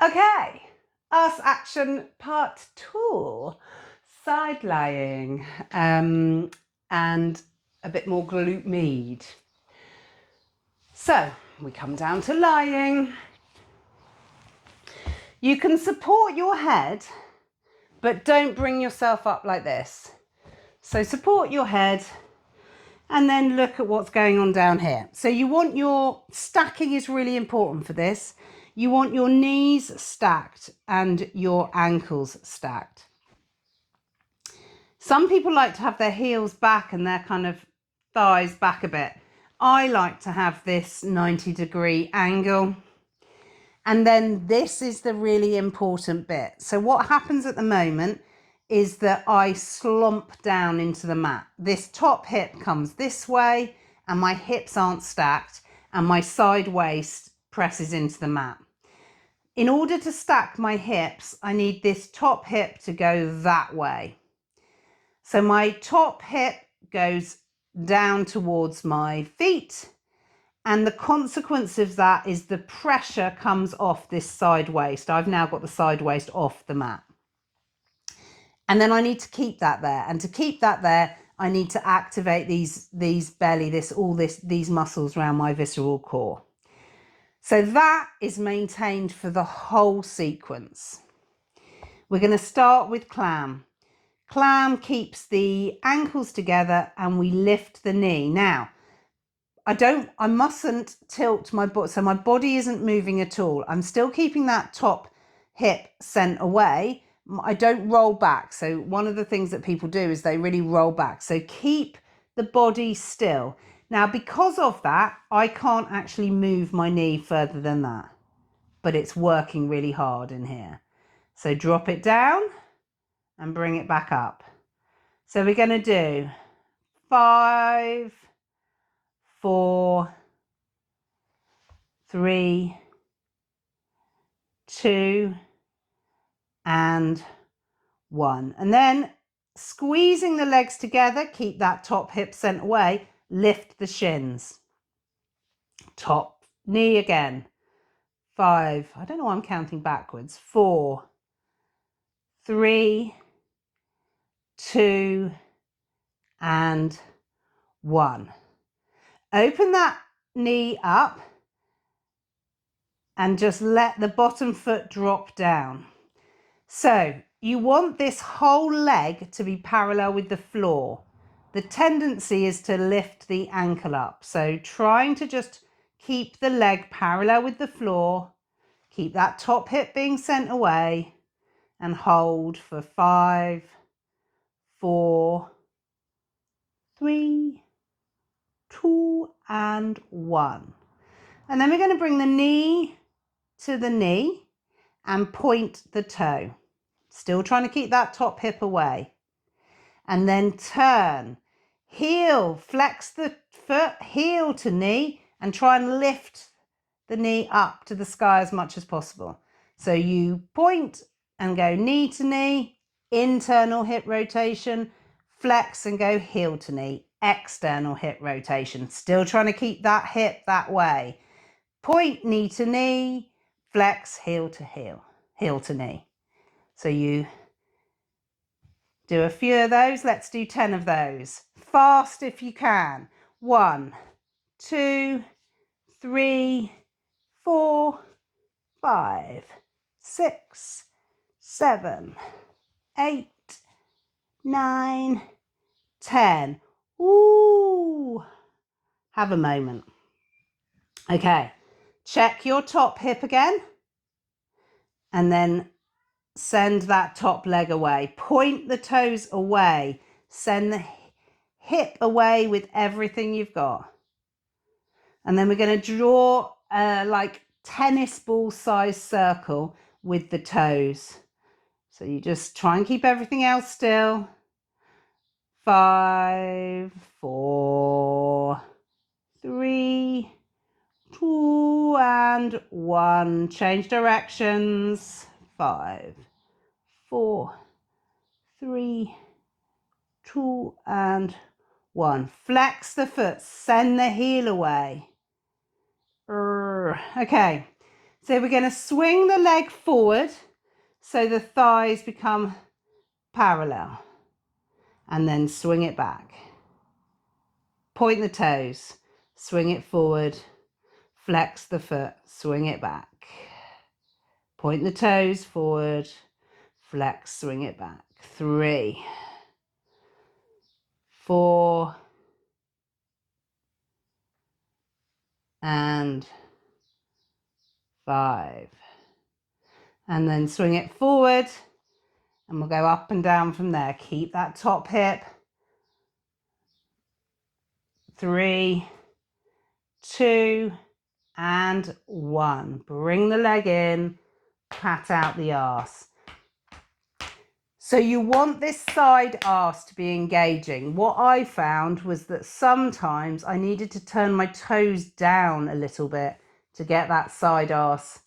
Okay, Arse Action part 2, side lying, and a bit more glute med. So we come down to lying. You can support your head, but don't bring yourself up like this. So support your head and then look at what's going on down here. So you want your stacking is really important for this. You want your knees stacked and your ankles stacked. Some people like to have their heels back and their kind of thighs back a bit. I like to have this 90-degree angle. And then this is the really important bit. So what happens at the moment is that I slump down into the mat. This top hip comes this way and my hips aren't stacked and my side waist presses into the mat. In order to stack my hips, I need this top hip to go that way. So my top hip goes down towards my feet, and the consequence of that is the pressure comes off this side waist. I've now got the side waist off the mat. And then I need to keep that there. And to keep that there, I need to activate these belly, these muscles around my visceral core. So that is maintained for the whole sequence. We're going to start with clam. Clam keeps the ankles together and we lift the knee. Now, I mustn't tilt my body, so my body isn't moving at all. I'm still keeping that top hip sent away. I don't roll back. So one of the things that people do is they really roll back. So keep the body still. Now, because of that, I can't actually move my knee further than that, but it's working really hard in here. So drop it down and bring it back up. So we're going to do 5, 4, 3, 2, and 1. And then squeezing the legs together, keep that top hip sent away, lift the shins. Top knee again. 5, I don't know why I'm counting backwards. 4, 3, 2, and 1. Open that knee up and just let the bottom foot drop down. So you want this whole leg to be parallel with the floor. The tendency is to lift the ankle up. So trying to just keep the leg parallel with the floor, keep that top hip being sent away, and hold for 5, 4, 3, 2, and 1. And then we're going to bring the knee to the knee and point the toe. Still trying to keep that top hip away. And then turn, heel, flex the foot, heel to knee, and try and lift the knee up to the sky as much as possible. So you point and go knee to knee, internal hip rotation, flex and go heel to knee, external hip rotation. Still trying to keep that hip that way. Point knee to knee, flex heel to heel, heel to knee. So you do a few of those. Let's do 10 of those. Fast if you can. 1, 2, 3, 4, 5, 6, 7, 8, 9, 10. Ooh. Have a moment. Okay. Check your top hip again. And then send that top leg away. Point the toes away. Send the hip away with everything you've got. And then we're going to draw a like tennis ball size circle with the toes. So you just try and keep everything else still. 5, 4, 3, 2, and 1. Change directions. 5, 4, 3, 2, and 1. Flex the foot, send the heel away. Okay, So we're going to swing the leg forward so the thighs become parallel, and then swing it back. Point the toes, swing it forward, flex the foot, swing it back. Point the toes forward, flex, swing it back. 3, 4, and 5. And then swing it forward, and we'll go up and down from there. Keep that top hip. 3, 2, and 1. Bring the leg in, pat out the arse. So you want this side arse to be engaging. What I found was that sometimes I needed to turn my toes down a little bit to get that side arse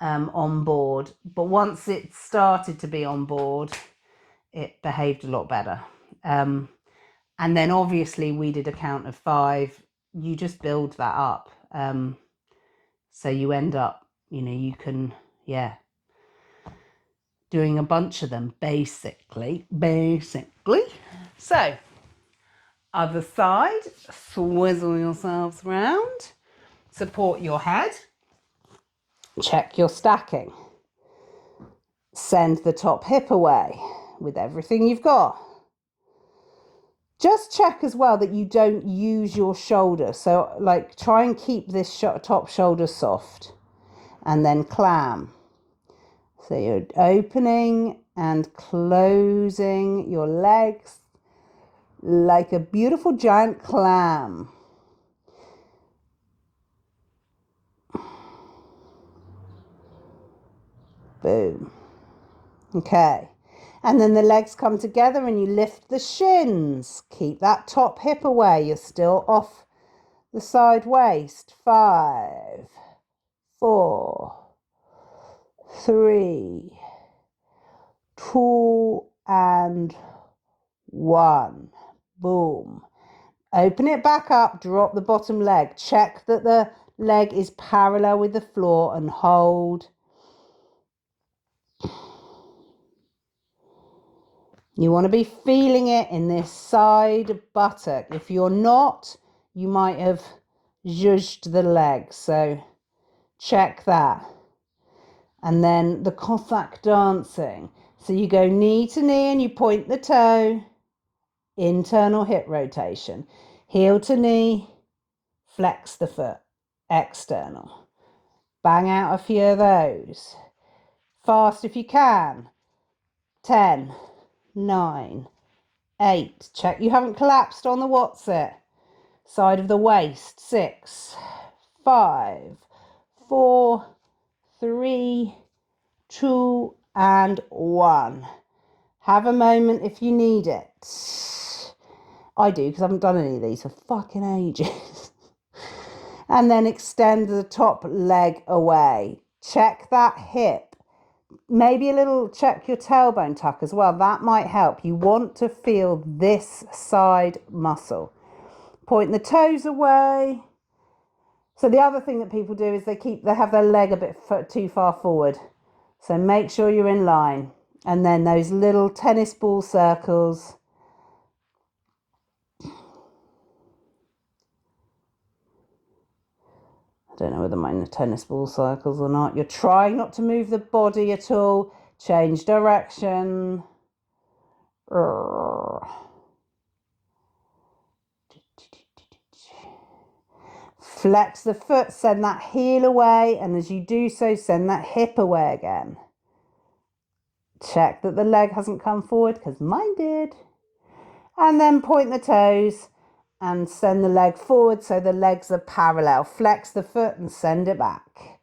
on board. But once it started to be on board, it behaved a lot better. And then obviously we did a count of 5. You just build that up. So you end up, you can, doing a bunch of them, basically. So, other side, swizzle yourselves round, support your head, check your stacking, send the top hip away with everything you've got. Just check as well that you don't use your shoulder. So, like, try and keep this top shoulder soft, and then clam. So you're opening and closing your legs like a beautiful giant clam. Boom. Okay. And then the legs come together and you lift the shins. Keep that top hip away. You're still off the side waist. 5, 4, 3, 2, and 1. Boom. Open it back up, drop the bottom leg. Check that the leg is parallel with the floor and hold. You want to be feeling it in this side buttock. If you're not, you might have zhuzhed the leg. So check that. And then the Cossack dancing. So you go knee to knee and you point the toe. Internal hip rotation. Heel to knee. Flex the foot. External. Bang out a few of those. Fast if you can. 10, 9, 8. Check you haven't collapsed on the what's it. Side of the waist. 6, 5, 4, 3, 2, and 1. Have a moment if you need it. I do, because I haven't done any of these for fucking ages. And then extend the top leg away. Check that hip. Maybe a little check your tailbone tuck as well. That might help. You want to feel this side muscle. Point the toes away. So the other thing that people do is they have their leg a bit too far forward. So make sure you're in line. And then those little tennis ball circles. I don't know whether mine are tennis ball circles or not. You're trying not to move the body at all. Change direction. Flex the foot, send that heel away, and as you do so, send that hip away again. Check that the leg hasn't come forward, because mine did. And then point the toes and send the leg forward so the legs are parallel. Flex the foot and send it back.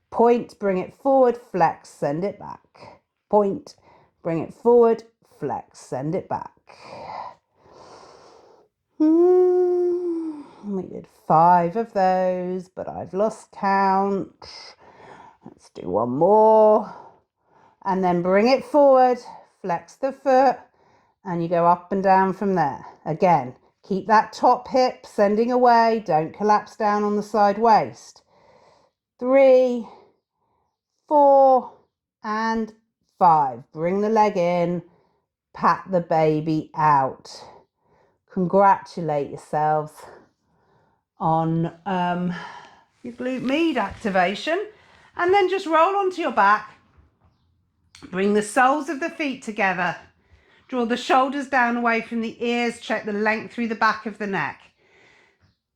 Point, bring it forward, flex, send it back. Point, bring it forward, flex, send it back. We did 5 of those, but I've lost count. Let's do one more. And then bring it forward, flex the foot, and you go up and down from there. Again, keep that top hip sending away. Don't collapse down on the side waist. 3, 4 and 5. Bring the leg in, pat the baby out. Congratulate yourselves on your glute med activation, and then just roll onto your back. Bring the soles of the feet together. Draw the shoulders down away from the ears. Check the length through the back of the neck.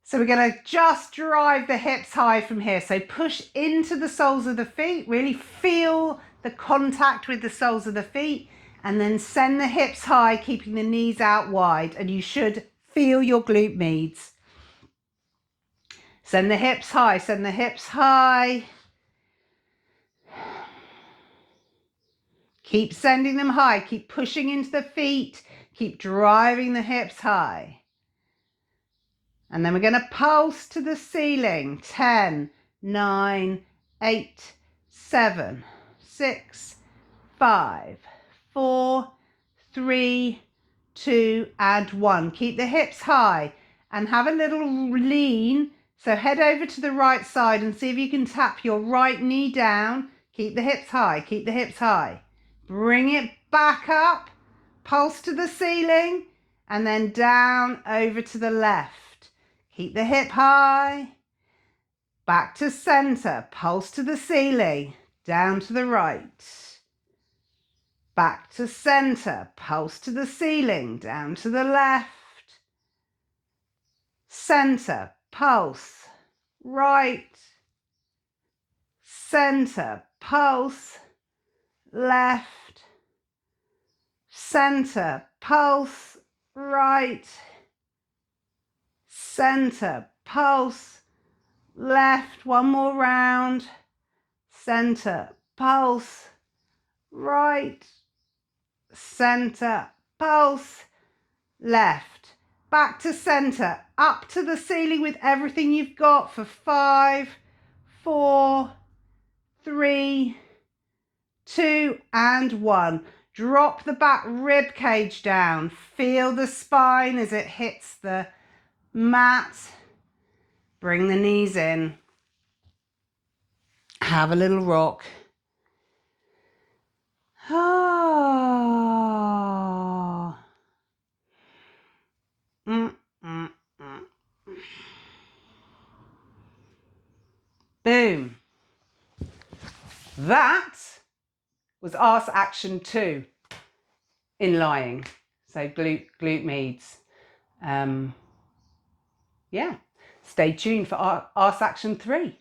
So we're going to just drive the hips high from here. So push into the soles of the feet. Really feel the contact with the soles of the feet. And then send the hips high, keeping the knees out wide. And you should feel your glute meds. Send the hips high. Send the hips high. Keep sending them high. Keep pushing into the feet. Keep driving the hips high. And then we're going to pulse to the ceiling. 10, 9, 8, 7, 6, 5, 4, 3, 2, and 1. Keep the hips high and have a little lean. So head over to the right side and see if you can tap your right knee down. Keep the hips high. Keep the hips high. Bring it back up. Pulse to the ceiling and then down over to the left. Keep the hip high, back to center, pulse to the ceiling, down to the right. Back to center, pulse to the ceiling, down to the left. Center, pulse, right. Center, pulse, left. Center, pulse, right. Center, pulse, left. One more round. Center, pulse, right. Center, pulse, left. Back to center, up to the ceiling with everything you've got for 5, 4, 3, 2, and 1. Drop the back rib cage down. Feel the spine as it hits the mat. Bring the knees in. Have a little rock. Ah. Boom. That was Arse Action 2 in lying. So glute meds. Yeah. Stay tuned for Arse Action 3.